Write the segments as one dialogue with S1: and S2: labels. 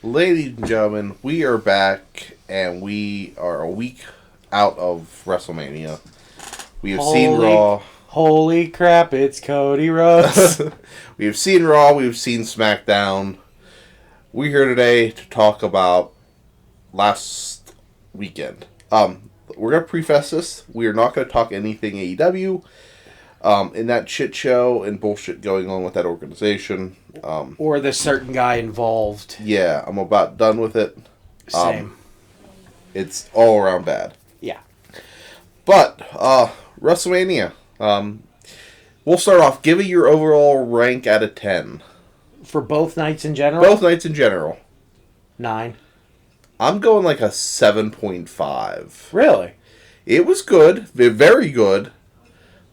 S1: Ladies and gentlemen, we are back, and we are a week out of WrestleMania. We have seen Raw.
S2: Holy crap, it's Cody Rhodes.
S1: We have seen Raw, we have seen SmackDown. We're here today to talk about last weekend. We're going to preface this. We are not going to talk anything AEW. In that shit show and bullshit going on with that organization.
S2: Or the certain guy involved.
S1: Yeah, I'm about done with it.
S2: Same.
S1: It's all around bad.
S2: Yeah.
S1: But, WrestleMania. We'll start off. Give it your overall rank out of 10.
S2: For both nights in general?
S1: Both nights in general.
S2: 9.
S1: I'm going like a 7.5.
S2: Really?
S1: It was good. Very good.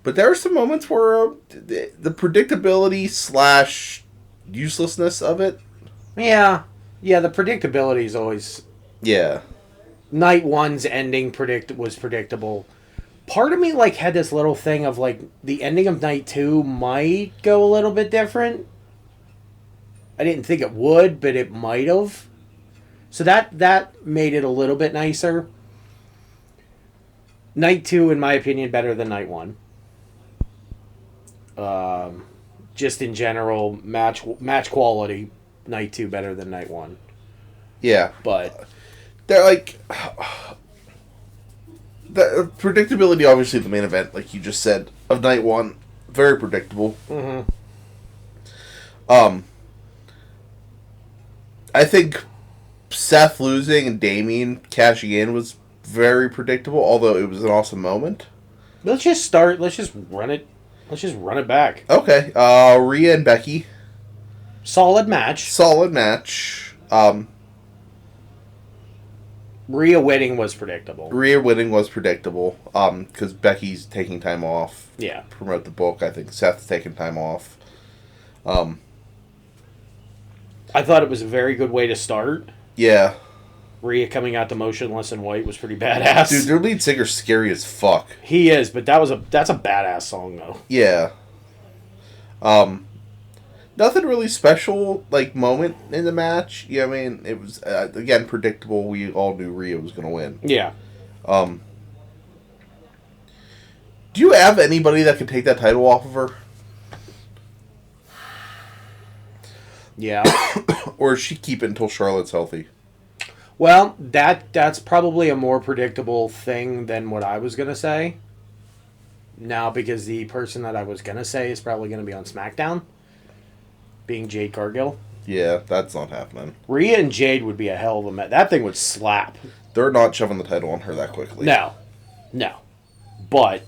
S1: But there are some moments where the predictability / uselessness of it.
S2: Yeah. Yeah, the predictability is always...
S1: Yeah.
S2: Night 1's ending was predictable. Part of me had this little thing of the ending of night 2 might go a little bit different. I didn't think it would, but it might have. So that made it a little bit nicer. Night 2, in my opinion, better than night 1. Just in general, match quality, night 2 better than night 1.
S1: Yeah.
S2: But
S1: they're the predictability, obviously the main event, like you just said, of night 1, very predictable.
S2: Mm-hmm.
S1: I think Seth losing and Damien cashing in was very predictable, although it was an awesome moment.
S2: Let's just run it back.
S1: Okay. Rhea and Becky.
S2: Solid match. Rhea winning was predictable.
S1: Because Becky's taking time off.
S2: Yeah.
S1: Promote the book. I think Seth's taking time off.
S2: I thought it was a very good way to start.
S1: Yeah.
S2: Rhea coming out to Motionless in White was pretty badass.
S1: Dude, their lead singer's scary as fuck.
S2: He is, but that's a badass song though.
S1: Yeah. Nothing really special, moment in the match. Yeah, I mean, it was, again, predictable. We all knew Rhea was going to win.
S2: Yeah.
S1: Do you have anybody that can take that title off of her?
S2: Yeah.
S1: Or does she keep it until Charlotte's healthy?
S2: Well, that's probably a more predictable thing than what I was going to say. Now, because the person that I was going to say is probably going to be on SmackDown. Being Jade Cargill.
S1: Yeah, that's not happening.
S2: Rhea and Jade would be a hell of a match. That thing would slap.
S1: They're not shoving the title on her that quickly.
S2: No. But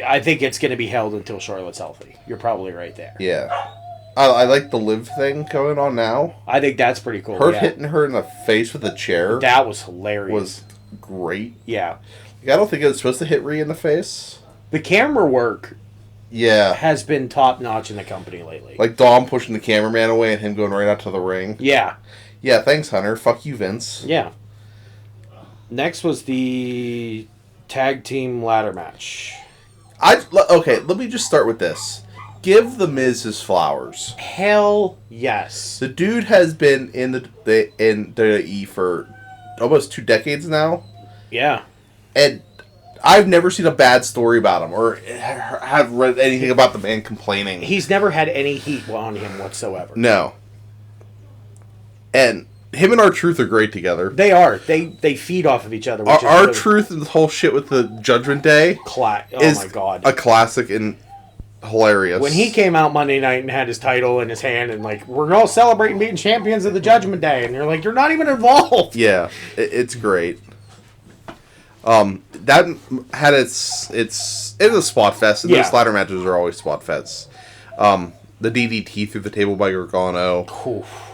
S2: I think it's going to be held until Charlotte's healthy. You're probably right there.
S1: Yeah. I like the Liv thing going on now.
S2: I think that's pretty cool.
S1: Her hitting her in the face with a chair.
S2: That was hilarious.
S1: Was great.
S2: Yeah.
S1: I don't think it was supposed to hit Rhea in the face.
S2: The camera work has been top-notch in the company lately.
S1: Like Dom pushing the cameraman away and him going right out to the ring.
S2: Yeah.
S1: Yeah, thanks, Hunter. Fuck you, Vince.
S2: Yeah. Next was the tag team ladder match.
S1: Okay, let me just start with this. Give The Miz his flowers.
S2: Hell yes.
S1: The dude has been in the WWE for almost 2 decades now.
S2: Yeah.
S1: And I've never seen a bad story about him or have read anything about the man complaining.
S2: He's never had any heat on him whatsoever.
S1: No. And him and R-Truth are great together.
S2: They are. They feed off of each other.
S1: R-Truth and the whole shit with the Judgment Day
S2: oh my God.
S1: A classic and hilarious.
S2: When he came out Monday night and had his title in his hand and we're all celebrating being champions of the Judgment Day, and you're like, you're not even involved.
S1: Yeah, it's great. That had it was a spot fest, and those ladder matches are always spot fests. The DDT through the table by Gargano.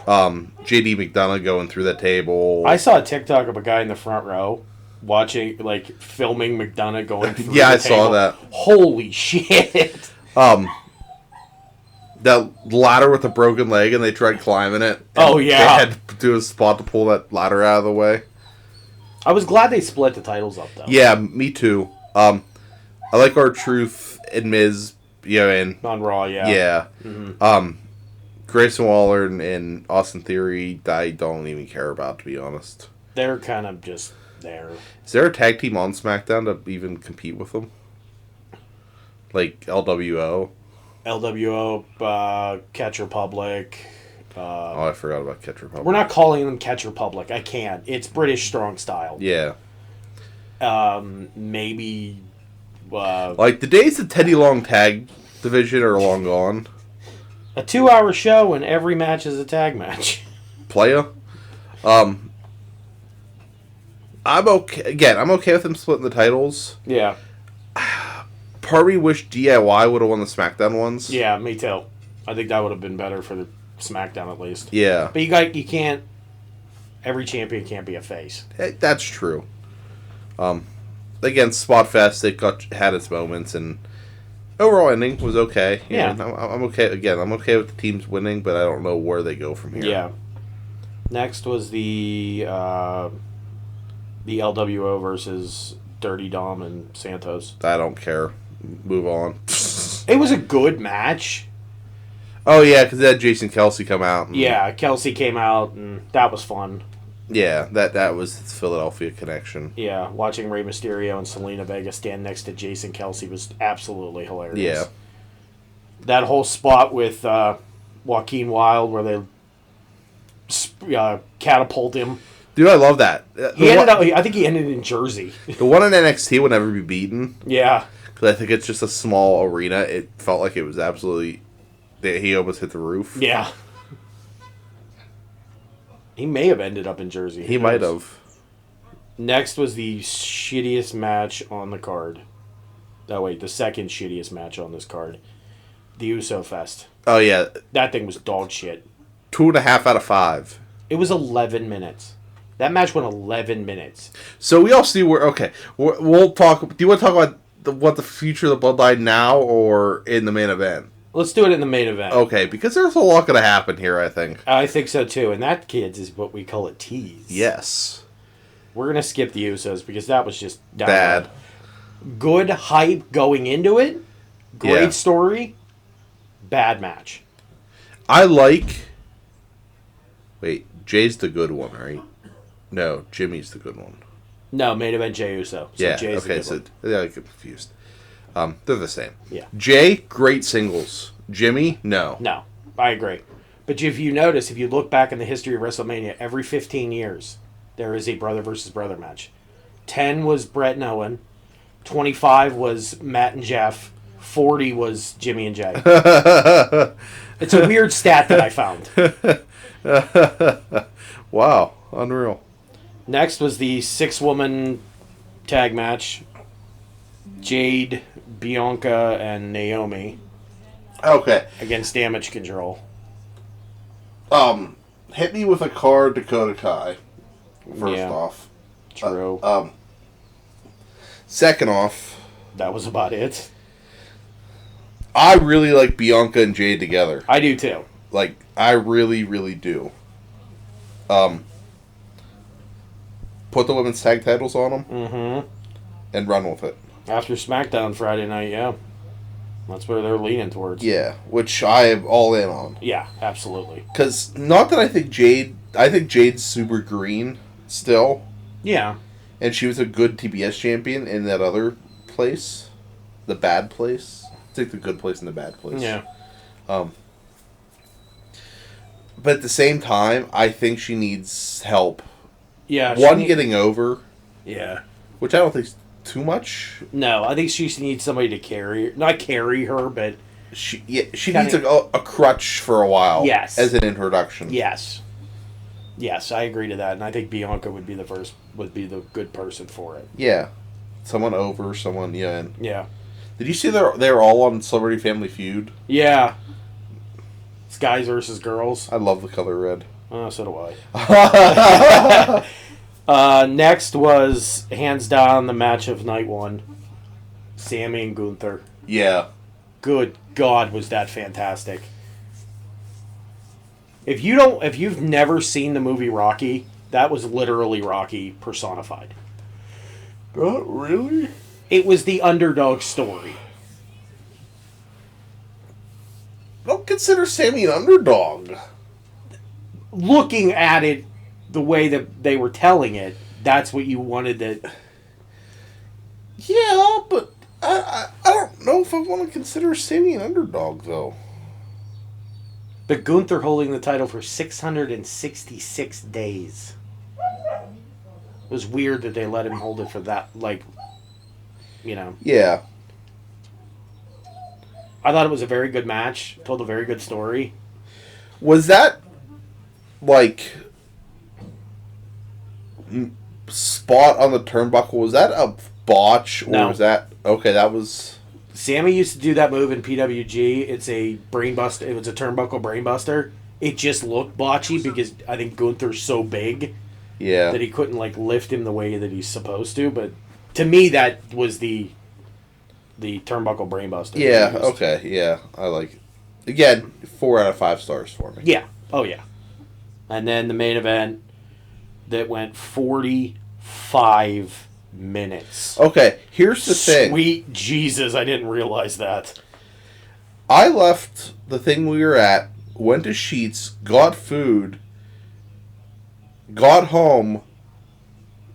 S1: JD McDonough going through the table.
S2: I saw a TikTok of a guy in the front row watching, filming McDonough going through the table.
S1: Yeah, I saw that.
S2: Holy shit.
S1: That ladder with the broken leg, and they tried climbing it.
S2: Oh, yeah.
S1: They had to do a spot to pull that ladder out of the way.
S2: I was glad they split the titles up, though.
S1: Yeah, me too. I like R-Truth and Miz,
S2: on Raw, yeah.
S1: Yeah.
S2: Mm-hmm.
S1: Grayson Waller and Austin Theory, I don't even care about, to be honest.
S2: They're kind of just there.
S1: Is there a tag team on SmackDown to even compete with them? Like LWO?
S2: LWO, Catch Republic.
S1: I forgot about Catch Republic.
S2: We're not calling them Catch Republic. I can't. It's British Strong Style.
S1: Yeah.
S2: Maybe...
S1: like, the days of Teddy Long tag division are long gone.
S2: A 2-hour show and every match is a tag match.
S1: Playa. I'm okay. Again, I'm okay with them splitting the titles.
S2: Yeah.
S1: Part of me wish DIY would have won the SmackDown ones.
S2: Yeah, me too. I think that would have been better for the SmackDown at least.
S1: Yeah.
S2: But you can't... Every champion can't be a face.
S1: That's true. Again, Spotfest, it had its moments, and overall ending was okay.
S2: Yeah.
S1: I'm okay. Again, I'm okay with the teams winning, but I don't know where they go from here.
S2: Yeah. Next was the LWO versus Dirty Dom and Santos.
S1: I don't care. Move on.
S2: It was a good match.
S1: Oh, yeah, because they had Jason Kelsey come out.
S2: Yeah, Kelsey came out, and that was fun.
S1: Yeah, that was his Philadelphia connection.
S2: Yeah, watching Rey Mysterio and Selena Vega stand next to Jason Kelsey was absolutely hilarious.
S1: Yeah.
S2: That whole spot with Joaquin Wilde where they catapult him.
S1: Dude, I love that.
S2: I think he ended in Jersey.
S1: The one in NXT will never be beaten.
S2: Yeah.
S1: Because I think it's just a small arena. It felt like it was absolutely... He almost hit the roof.
S2: Yeah. He may have ended up in Jersey.
S1: He might have.
S2: Next was the shittiest match on the card. Oh, wait, the second shittiest match on this card. The Uso Fest.
S1: Oh, yeah.
S2: That thing was dog shit.
S1: 2.5 out of 5.
S2: It was 11 minutes. That match went 11 minutes.
S1: So we all see where... Okay, we'll talk... Do you want to talk about what the future of the Bloodline now or in the main event?
S2: Let's do it in the main event.
S1: Okay, because there's a lot going to happen here, I think.
S2: I think so, too. And that, kids, is what we call a tease.
S1: Yes.
S2: We're going to skip the Usos because that was just...
S1: Bad.
S2: Good hype going into it. Great story. Bad match.
S1: I like... Wait, Jay's the good one, right? No, Jimmy's the good one.
S2: No, main event Jey Uso. So
S1: yeah,
S2: Jay's
S1: okay,
S2: the good one.
S1: I get confused. They're the same.
S2: Yeah.
S1: Jay, great singles. Jimmy, no.
S2: No, I agree. But if you notice, if you look back in the history of WrestleMania, every 15 years, there is a brother versus brother match. 10 was Brett and Owen. 25 was Matt and Jeff. 40 was Jimmy and Jay. It's a weird stat that I found.
S1: Wow, unreal.
S2: Next was the 6-woman tag match. Jade, Bianca, and Naomi.
S1: Okay.
S2: Against Damage Control.
S1: Hit me with a card, Dakota Kai. First off.
S2: True.
S1: Second off.
S2: That was about it.
S1: I really like Bianca and Jade together.
S2: I do too.
S1: Like, I really, really do. Put the women's tag titles on them.
S2: Mm-hmm.
S1: And run with it.
S2: After SmackDown Friday night, yeah. That's where they're leaning towards.
S1: Yeah, which I am all in on.
S2: Yeah, absolutely.
S1: Because, not that I think Jade's super green still.
S2: Yeah.
S1: And she was a good TBS champion in that other place. The bad place. Take the good place and the bad place.
S2: Yeah.
S1: But at the same time, I think she needs help.
S2: Yeah.
S1: Getting over.
S2: Yeah.
S1: Which I don't think is too much.
S2: No, I think she needs somebody to carry, not carry her, but
S1: she needs a crutch for a while.
S2: Yes.
S1: As an introduction.
S2: Yes. Yes, I agree to that, and I think Bianca would be the good person for it.
S1: Yeah. Someone over, someone and
S2: yeah.
S1: Did you see they're all on Celebrity Family Feud?
S2: Yeah. It's guys versus girls.
S1: I love the color red.
S2: So do I. Next was, hands down, the match of night one. Sammy and Gunther.
S1: Yeah.
S2: Good God, was that fantastic. If you've never seen the movie Rocky, that was literally Rocky personified.
S1: Really?
S2: It was the underdog story.
S1: Well, consider Sammy an underdog.
S2: Looking at it the way that they were telling it, that's what you wanted to...
S1: Yeah, but I don't know if I want to consider Sammy an underdog, though.
S2: But Gunther holding the title for 666 days. It was weird that they let him hold it for that, like, you know.
S1: Yeah.
S2: I thought it was a very good match. Told a very good story.
S1: Was that, like, spot on the turnbuckle, was that a botch? Or
S2: No.
S1: was that... Okay, that was...
S2: Sammy used to do that move in PWG. It's a brainbuster. It was a turnbuckle brainbuster. It just looked botchy because I think Gunther's so big that he couldn't like lift him the way that he's supposed to. But to me, that was the turnbuckle brainbuster.
S1: Yeah. Okay. Yeah. I like it. Again, 4 out of 5 stars for me.
S2: Yeah. Oh yeah. And then the main event that went 45 minutes.
S1: Okay. Here's the thing.
S2: Sweet Jesus! I didn't realize that.
S1: I left the thing we were at, went to Sheets, got food, got home,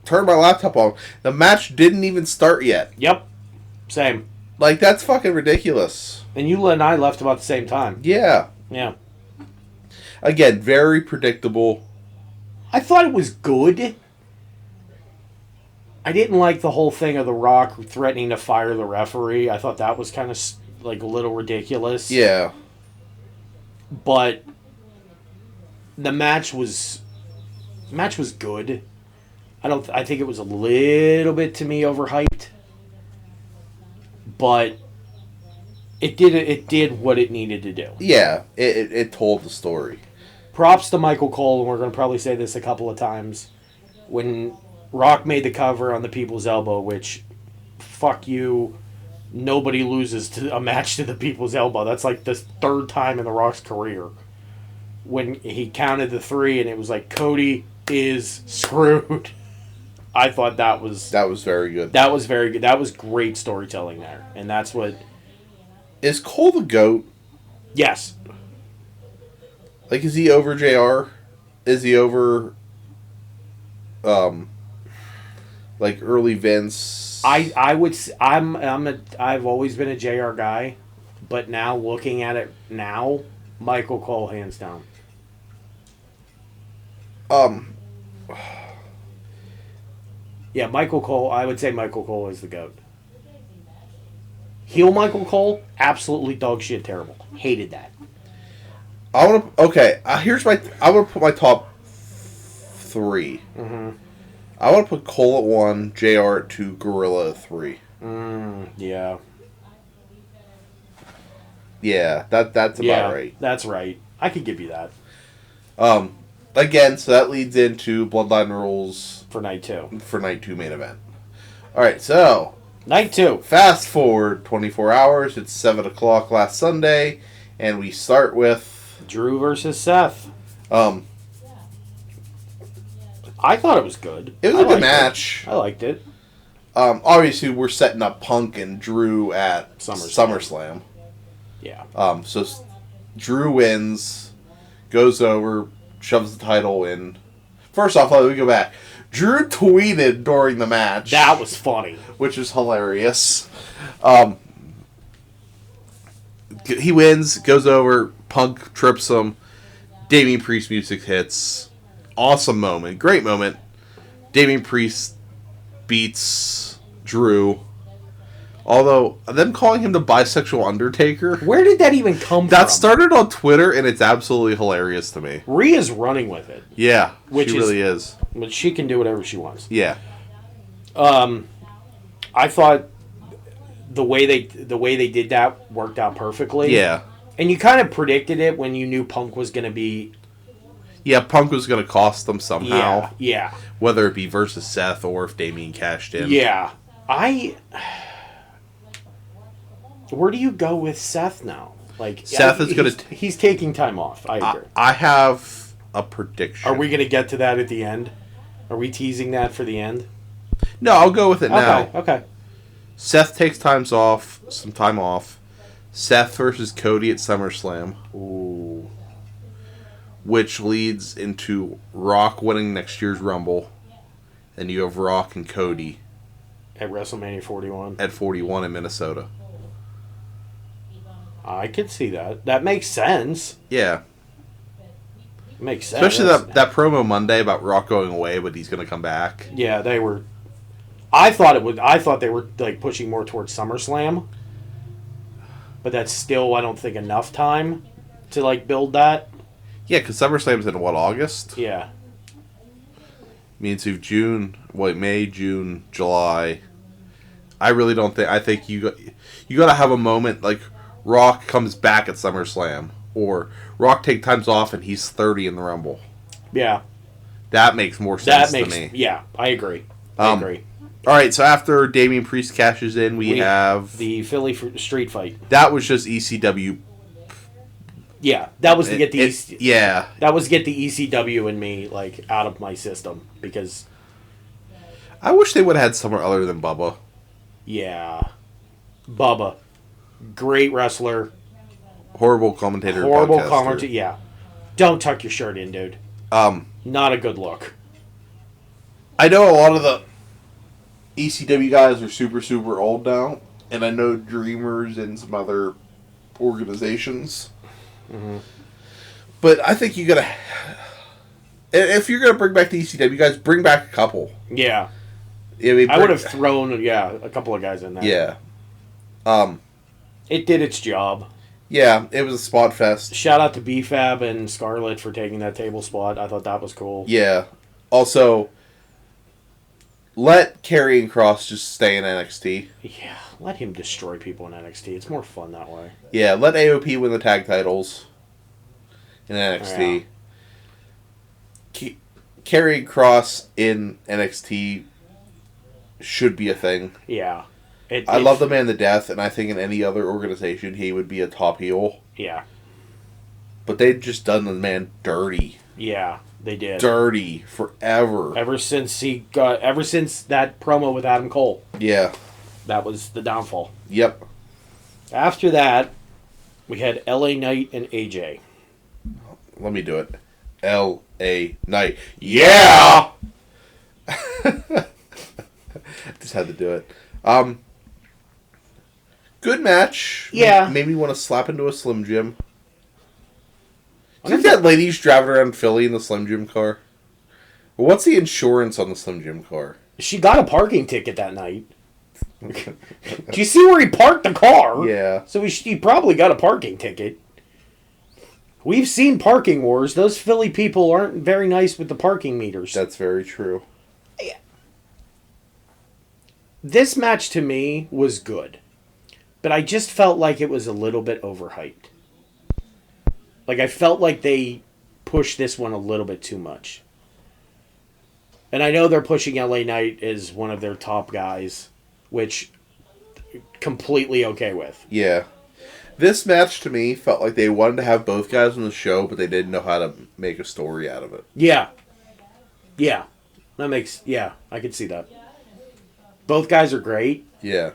S1: turned my laptop on. The match didn't even start yet.
S2: Yep. Same.
S1: Like, that's fucking ridiculous.
S2: And you and I left about the same time.
S1: Yeah.
S2: Yeah.
S1: Again, very predictable.
S2: I thought it was good. I didn't like the whole thing of The Rock threatening to fire the referee. I thought that was kind of like a little ridiculous.
S1: Yeah.
S2: But the match was good. I think it was a little bit to me overhyped. But it did what it needed to do.
S1: Yeah, it told the story.
S2: Props to Michael Cole, and we're going to probably say this a couple of times. When Rock made the cover on the People's Elbow, which, fuck you, nobody loses to a match to the People's Elbow. That's like the third time in The Rock's career. When he counted the 3, and it was like, Cody is screwed. I thought that was
S1: very good.
S2: That was very good. That was great storytelling there. And that's what...
S1: Is Cole the GOAT?
S2: Yes.
S1: Like, is he over JR? Is he over... like early Vince?
S2: I've always been a JR guy, but now looking at it now, Michael Cole hands down. Yeah, Michael Cole. I would say Michael Cole is the GOAT. Heel Michael Cole, absolutely dog shit terrible. Hated that.
S1: I want to. Okay, here's my. I want to put my top 3.
S2: Mm-hmm.
S1: I want to put Cole at 1, JR at 2, Gorilla at 3.
S2: Yeah.
S1: Yeah, that's about right.
S2: That's right. I could give you that.
S1: Again, so that leads into Bloodline Rules
S2: for night 2.
S1: For night 2 main event. All right, so
S2: night 2.
S1: Fast forward 24 hours. It's 7 o'clock last Sunday, and we start with
S2: Drew versus Seth. I thought it was good.
S1: It was a good match.
S2: I liked it.
S1: Obviously, we're setting up Punk and Drew at SummerSlam.
S2: Yeah.
S1: So Drew wins, goes over, shoves the title in. First off, let me go back. Drew tweeted during the match.
S2: That was funny.
S1: Which is hilarious. He wins, goes over, Punk trips him, Damian Priest music hits. Awesome moment. Great moment. Damian Priest beats Drew. Although, them calling him the bisexual Undertaker...
S2: Where did that even come from?
S1: That started on Twitter, and it's absolutely hilarious to me.
S2: Rhea's running with it.
S1: Yeah, she really is.
S2: But she can do whatever she wants.
S1: Yeah.
S2: I thought the way they did that worked out perfectly.
S1: Yeah.
S2: And you kind of predicted it when you knew Punk was going to be...
S1: Yeah, Punk was going to cost them somehow.
S2: Yeah.
S1: Whether it be versus Seth or if Damian cashed in.
S2: Yeah. Where do you go with Seth now? Like
S1: Seth is going to...
S2: He's taking time off. I agree.
S1: I have a prediction.
S2: Are we going to get to that at the end? Are we teasing that for the end?
S1: No, I'll go with it now.
S2: Okay.
S1: Seth takes some time off. Seth versus Cody at SummerSlam.
S2: Ooh.
S1: Which leads into Rock winning next year's Rumble. And you have Rock and Cody.
S2: At WrestleMania 41.
S1: At 41 in Minnesota.
S2: I could see that. That makes sense.
S1: Yeah.
S2: It makes sense.
S1: Especially that promo Monday about Rock going away, but he's going to come back.
S2: Yeah, they were... I thought they were like pushing more towards SummerSlam. But that's still, I don't think, enough time to like build that.
S1: Yeah, because SummerSlam's in what, August?
S2: Yeah.
S1: Means you've May, June, July. I really don't think. I think you got to have a moment like Rock comes back at SummerSlam, or Rock take times off and he's 30 in the Rumble.
S2: Yeah.
S1: That makes more sense to me.
S2: Yeah, I agree. I agree.
S1: All right, so after Damian Priest cashes in, we have
S2: the Philly street fight.
S1: That was just ECW.
S2: Yeah, that was to get the
S1: yeah.
S2: That was get the ECW in me like out of my system because
S1: I wish they would have had somewhere other than Bubba.
S2: Yeah, Bubba, great wrestler,
S1: horrible commentator.
S2: Horrible commentator. Yeah, don't tuck your shirt in, dude. Not a good look.
S1: I know a lot of the ECW guys are super, super old now, and I know Dreamers and some other organizations.
S2: Mm-hmm.
S1: But I think you gotta, if you're gonna bring back the ECW guys, bring back a couple.
S2: Yeah,
S1: I mean,
S2: I would have thrown a couple of guys in there.
S1: Yeah,
S2: it did its job.
S1: Yeah, it was a spot fest.
S2: Shout out to BFAB and Scarlett for taking that table spot. I thought that was cool.
S1: Yeah. Also, let Karrion Kross just stay in NXT.
S2: Yeah, let him destroy people in NXT. It's more fun that way.
S1: Yeah, let AOP win the tag titles in NXT. Yeah. Karrion Kross in NXT should be a thing.
S2: Yeah.
S1: I love the man to death, and I think in any other organization he would be a top heel.
S2: Yeah.
S1: But they've just done the man dirty.
S2: Yeah, they did.
S1: Dirty forever.
S2: Ever since that promo with Adam Cole.
S1: Yeah.
S2: That was the downfall.
S1: Yep.
S2: After that, we had LA Knight and AJ.
S1: Let me do it. LA Knight. Yeah! Just had to do it. Good match.
S2: Yeah.
S1: Made me want to slap into a Slim Jim. Do you think that lady's driving around Philly in the Slim Jim car? Well, what's the insurance on the Slim Jim car?
S2: She got a parking ticket that night. Do you see where he parked the car?
S1: Yeah.
S2: So he probably got a parking ticket. We've seen parking wars. Those Philly people aren't very nice with the parking meters.
S1: That's very true.
S2: This match to me was good. But I just felt like it was a little bit overhyped. Like I felt like they pushed this one a little bit too much. And I know they're pushing LA Knight as one of their top guys, which completely okay with.
S1: Yeah. This match to me felt like they wanted to have both guys on the show, but they didn't know how to make a story out of it.
S2: Yeah. Yeah. I could see that. Both guys are great.
S1: Yeah.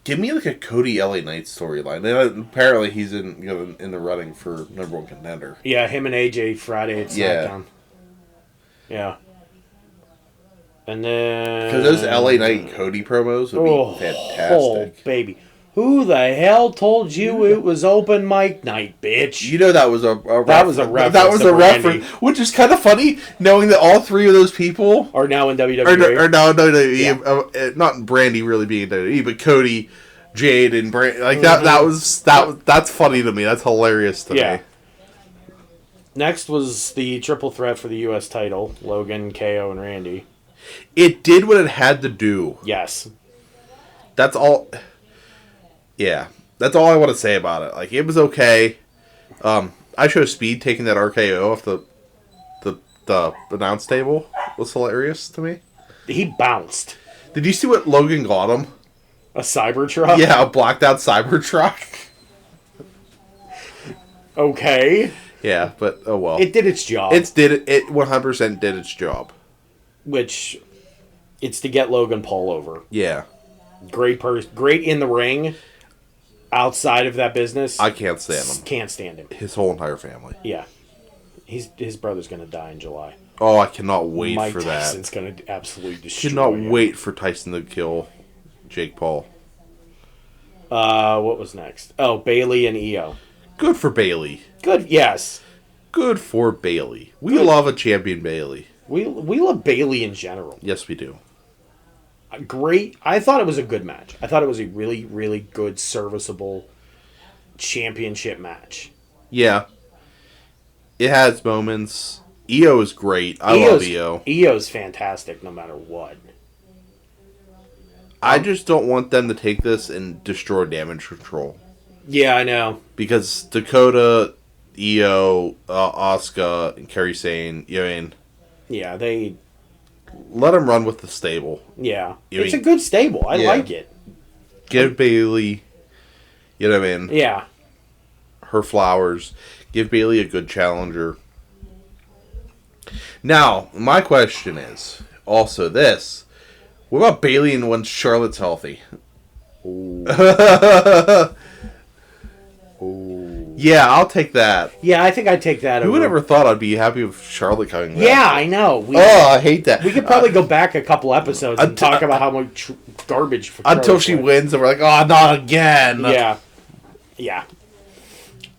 S2: Give
S1: me like a Cody LA Knight storyline. Apparently he's in the running for number one contender.
S2: Yeah, him and AJ Friday at SmackDown. Yeah. And then...
S1: Because those LA Knight and Cody promos would be fantastic.
S2: Oh, baby. Who the hell told you it was open mic night, bitch?
S1: You know that was a reference.
S2: That was a reference,
S1: which is kind of funny, knowing that all three of those people
S2: are now in WWE.
S1: Are now in WWE. Yeah. Not Brandy really being in WWE, but Cody, Jade, and Brandy. Like that's funny to me. That's hilarious to me.
S2: Next was the triple threat for the U.S. title: Logan, KO, and Randy.
S1: It did what it had to do.
S2: Yes.
S1: That's all. Yeah, that's all I want to say about it. Like, it was okay. I chose Speed taking that RKO off the announce table was hilarious to me.
S2: He bounced.
S1: Did you see what Logan got him?
S2: A Cybertruck?
S1: Yeah, a blacked out Cybertruck.
S2: Okay.
S1: Yeah, but oh well.
S2: It did its job.
S1: It 100% did its job.
S2: Which, it's to get Logan Paul over.
S1: Yeah.
S2: Great in the ring. Outside of that business,
S1: I can't stand him.
S2: Can't stand him.
S1: His whole entire family.
S2: Yeah, his brother's gonna die in July.
S1: Oh, I cannot wait
S2: Mike
S1: for
S2: Tyson's
S1: that.
S2: gonna absolutely destroy
S1: Cannot
S2: him.
S1: wait for Tyson to kill Jake Paul.
S2: What was next? Oh, Bailey and Io.
S1: Good for Bailey.
S2: Good, yes.
S1: Good for Bailey. We love a champion Bailey.
S2: We love Bailey in general.
S1: Yes, we do.
S2: Great. I thought it was a good match. I thought it was a really, really good, serviceable championship match.
S1: Yeah. It has moments. Io is great. I love Io.
S2: Io's fantastic no matter what.
S1: I just don't want them to take this and destroy Damage Control.
S2: Yeah, I know.
S1: Because Dakota, Io, Asuka, and Kairi Sane, you know what I mean?
S2: Yeah, they...
S1: Let them run with the stable.
S2: Yeah.
S1: You
S2: It's
S1: mean,
S2: a good stable. I like it.
S1: Give Bailey, you know what I mean?
S2: Yeah.
S1: Her flowers. Give Bailey a good challenger. Now, my question is also this. What about Bailey and when Charlotte's healthy? Yeah, I'll take that.
S2: Yeah, I think I'd take that
S1: Who
S2: over.
S1: would ever thought I'd be happy with Charlotte coming back?
S2: Yeah, I know.
S1: I hate that.
S2: We could probably go back a couple episodes and talk about how much garbage for
S1: until she wins, and we're like, oh, not again.
S2: Yeah. Yeah.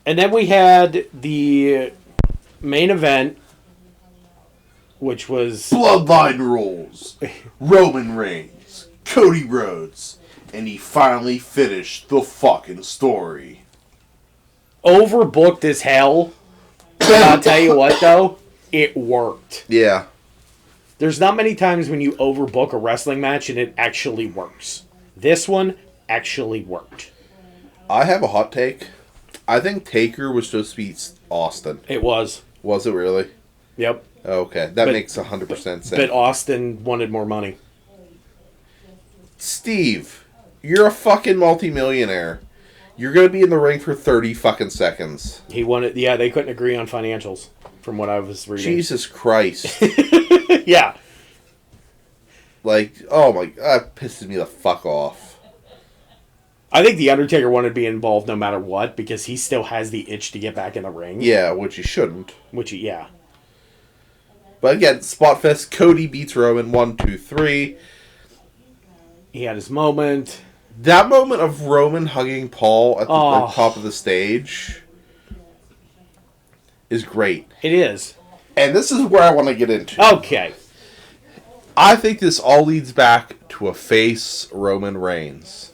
S2: And then we had the main event, which was...
S1: Bloodline rules. Roman Reigns. Cody Rhodes. And he finally finished the fucking story.
S2: Overbooked as hell. But I'll tell you what, though. It worked.
S1: Yeah.
S2: There's not many times when you overbook a wrestling match and it actually works. This one actually worked.
S1: I have a hot take. I think Taker was supposed to be Austin.
S2: It was.
S1: Was it really?
S2: Yep.
S1: Okay, that makes 100% sense.
S2: But Austin wanted more money.
S1: Steve, you're a fucking multimillionaire. You're going to be in the ring for 30 fucking seconds.
S2: He wanted... Yeah, they couldn't agree on financials, from what I was reading.
S1: Jesus Christ.
S2: Yeah.
S1: Like, oh my... That pisses me the fuck off.
S2: I think The Undertaker wanted to be involved no matter what, because he still has the itch to get back in the ring.
S1: Yeah, which he shouldn't.
S2: Yeah.
S1: But again, Spotfest, Cody beats Roman 1, 2, 3.
S2: He had his moment.
S1: That moment of Roman hugging Paul at the top of the stage is great.
S2: It is.
S1: And this is where I want to get into.
S2: Okay.
S1: I think this all leads back to a face Roman Reigns.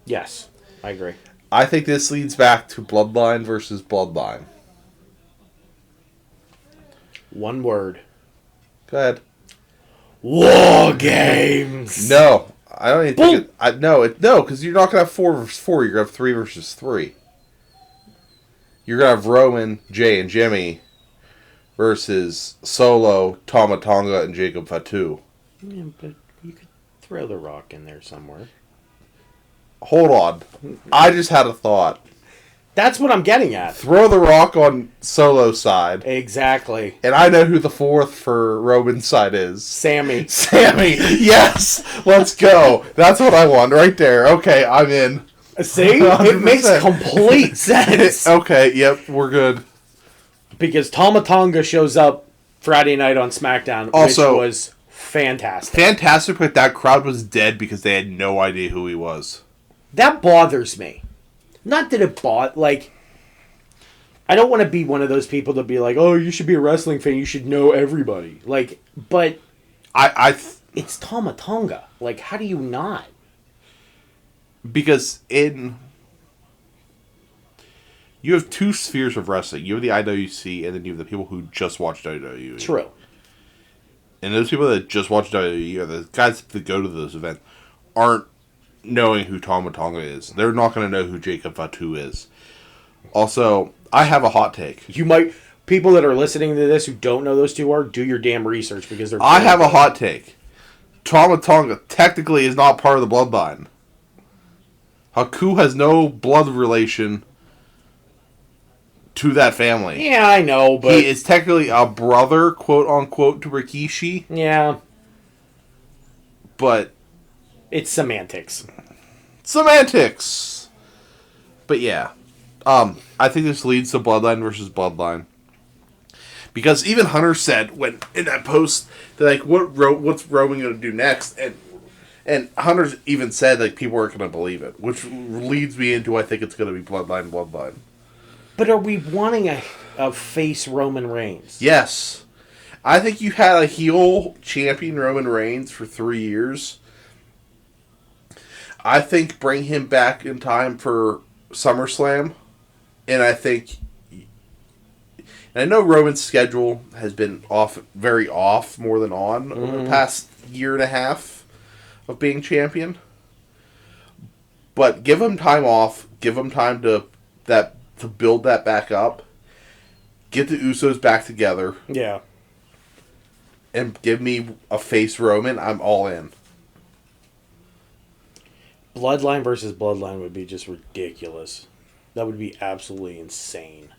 S2: Yes, I agree.
S1: I think this leads back to Bloodline versus Bloodline.
S2: One word.
S1: Go ahead.
S2: War Games!
S1: No. I don't even think it... No, because you're not going to have 4 versus 4. You're going to have 3 versus 3. You're going to have Roman, Jay, and Jimmy versus Solo, Tama Tonga, and Jacob Fatu.
S2: Yeah, but you could throw The Rock in there somewhere.
S1: Hold on. I just had a thought.
S2: That's what I'm getting at.
S1: Throw The Rock on Solo's side.
S2: Exactly.
S1: And I know who the 4th for Roman's side is.
S2: Sammy.
S1: Sammy! Yes! Let's go. That's what I want right there. Okay, I'm in.
S2: See?
S1: 100%.
S2: It makes complete sense.
S1: Okay, yep, we're good.
S2: Because Tama Tonga shows up Friday night on SmackDown,
S1: Also,
S2: which was fantastic.
S1: Fantastic, but that crowd was dead because they had no idea who he was.
S2: That bothers me. Not that it like, I don't want to be one of those people to be like, oh, you should be a wrestling fan, you should know everybody. Like, but it's Tama Tonga. Like, how do you not?
S1: Because you have 2 spheres of wrestling. You have the IWC, and then you have the people who just watch WWE.
S2: True.
S1: And those people that just watch WWE, or the guys that go to those events, aren't knowing who Tama Tonga is. They're not going to know who Jacob Fatu is. Also, I have a hot take.
S2: People that are listening to this who don't know those 2 are, do your damn research because they're...
S1: I have a hot take. Tama Tonga technically is not part of the bloodline. Haku has no blood relation to that family.
S2: Yeah, I know, but...
S1: He is technically a brother, quote-unquote, to Rikishi.
S2: Yeah.
S1: But
S2: It's semantics.
S1: Semantics! But yeah. I think this leads to Bloodline versus Bloodline. Because even Hunter said when in that post, they're like, what's Roman going to do next? And Hunter even said like people aren't going to believe it, which leads me into I think it's going to be Bloodline.
S2: But are we wanting a face Roman Reigns?
S1: Yes. I think you had a heel champion Roman Reigns for 3 years. I think bring him back in time for SummerSlam. And I think... And I know Roman's schedule has been very off, more than on, over the past year and a half of being champion. But give him time off. Give him time to build that back up. Get the Usos back together.
S2: Yeah.
S1: And give me a face Roman. I'm all in.
S2: Bloodline versus Bloodline would be just ridiculous. That would be absolutely insane.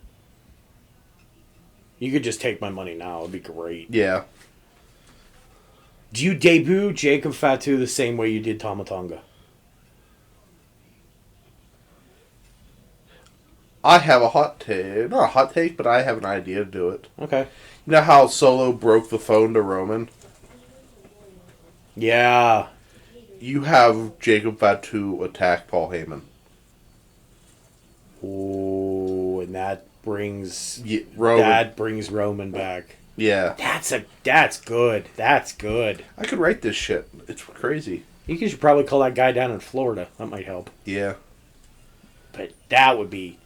S2: You could just take my money now. It'd be great.
S1: Yeah.
S2: Do you debut Jacob Fatu the same way you did Tama Tonga?
S1: I have a hot take. Not a hot take, but I have an idea to do it.
S2: Okay.
S1: You know how Solo broke the phone to Roman?
S2: Yeah.
S1: You have Jacob Fatu attack Paul Heyman.
S2: Oh, and that brings Roman back.
S1: Yeah.
S2: That's good. That's good.
S1: I could write this shit. It's crazy.
S2: You should probably call that guy down in Florida. That might help.
S1: Yeah.
S2: But that would be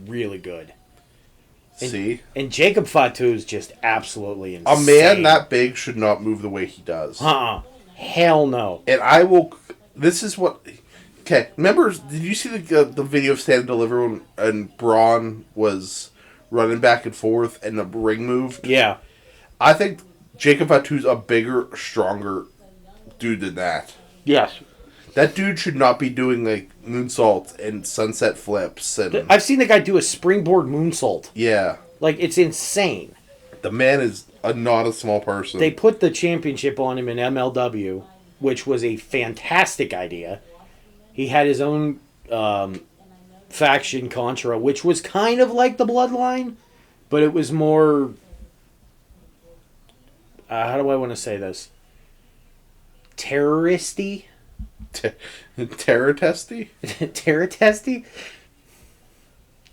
S2: really good.
S1: See?
S2: And Jacob Fatu is just absolutely insane.
S1: A man that big should not move the way he does.
S2: Hell no.
S1: And I will... This is what... Okay, remember, did you see the video of Stand and Deliver and Braun was running back and forth and the ring moved?
S2: Yeah.
S1: I think Jacob Fatu's a bigger, stronger dude than that.
S2: Yes.
S1: That dude should not be doing, like, moonsaults and sunset flips. And
S2: I've seen the guy do a springboard moonsault.
S1: yeah.
S2: Like, it's insane.
S1: The man is not a small person.
S2: They put the championship on him in MLW, which was a fantastic idea. He had his own faction, Contra, which was kind of like the Bloodline, but it was more... how do I want to say this? Terroristy?
S1: Terror-testy?
S2: Terror-testy?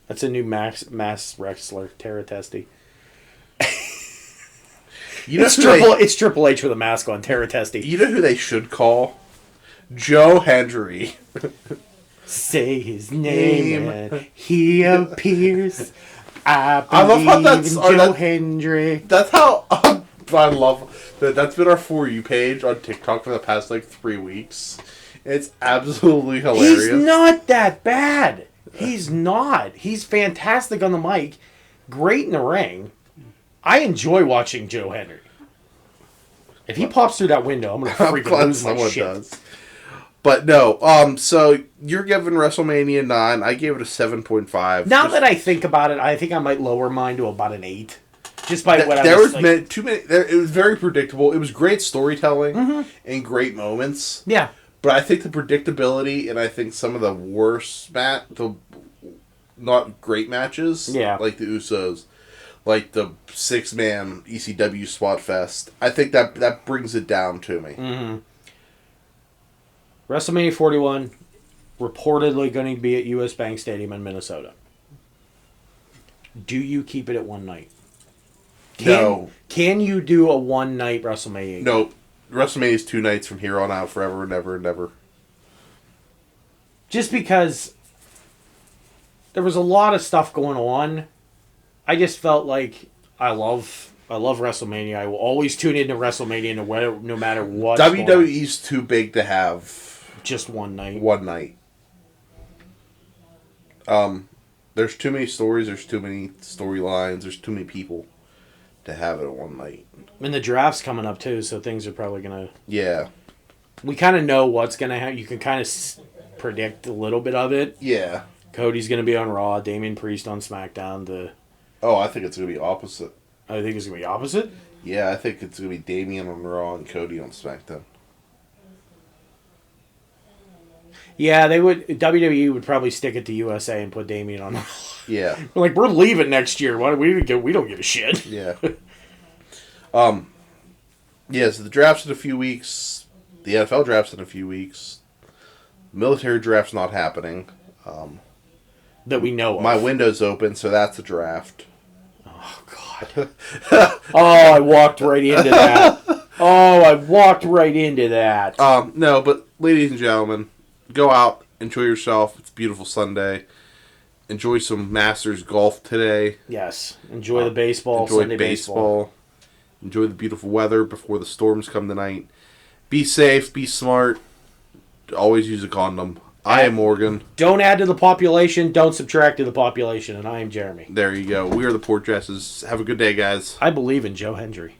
S2: That's a new mass wrestler, Terror-testy.
S1: You know
S2: It's Triple H with a mask on, Terror-testy.
S1: You know who they should call? Joe Hendry.
S2: Say his name and he appears. I
S1: love how that's
S2: in Joe Hendry.
S1: That's how I love that. That's been our For You page on TikTok for the past 3 weeks. It's absolutely hilarious.
S2: He's not that bad. He's not. He's fantastic on the mic. Great in the ring. I enjoy watching Joe Hendry. If he pops through that window, I'm gonna freaking lose my shit. Does.
S1: But no, so you're giving WrestleMania 9. I gave it a 7.5.
S2: Now that I think about it, I think I might lower mine to about an 8. Just by what
S1: I was too many. It was very predictable. It was great storytelling and great moments.
S2: Yeah.
S1: But I think the predictability and I think some of the worst not great matches, like the Usos, like the 6-man ECW Spot Fest, I think that brings it down to me.
S2: Mm-hmm. WrestleMania 41, reportedly going to be at US Bank Stadium in Minnesota. Do you keep it at one night?
S1: No.
S2: Can you do a one-night WrestleMania?
S1: No. WrestleMania is 2 nights from here on out, forever and ever and ever.
S2: Just because there was a lot of stuff going on, I just felt like I love WrestleMania. I will always tune into WrestleMania no matter what.
S1: WWE's too big to have
S2: just one night.
S1: One night. There's too many stories. There's too many storylines. There's too many people to have it one night.
S2: And the draft's coming up too, so things are probably gonna.
S1: Yeah.
S2: We kind of know what's gonna happen. You can kind of predict a little bit of it.
S1: Yeah.
S2: Cody's gonna be on Raw. Damian Priest on SmackDown.
S1: Oh, I think it's gonna be opposite.
S2: I think it's gonna be opposite.
S1: Yeah, I think it's gonna be Damian on Raw and Cody on SmackDown.
S2: Yeah, they would. WWE would probably stick it to USA and put Damien on.
S1: Yeah.
S2: Like, we're leaving next year. Why do we don't give a shit.
S1: Yeah. Yeah, so the draft's in a few weeks. The NFL draft's in a few weeks. Military draft's not happening.
S2: That we know of.
S1: My window's open, so that's a draft.
S2: Oh, God. Oh, I walked right into that.
S1: No, but ladies and gentlemen, go out, enjoy yourself. It's a beautiful Sunday. Enjoy some Masters golf today.
S2: Yes. Enjoy the baseball.
S1: Enjoy
S2: Sunday baseball.
S1: Enjoy the beautiful weather before the storms come tonight. Be safe. Be smart. Always use a condom. I am Morgan.
S2: Don't add to the population. Don't subtract to the population. And I am Jeremy.
S1: There you go. We are the Port Dresses. Have a good day, guys.
S2: I believe in Joe Hendry.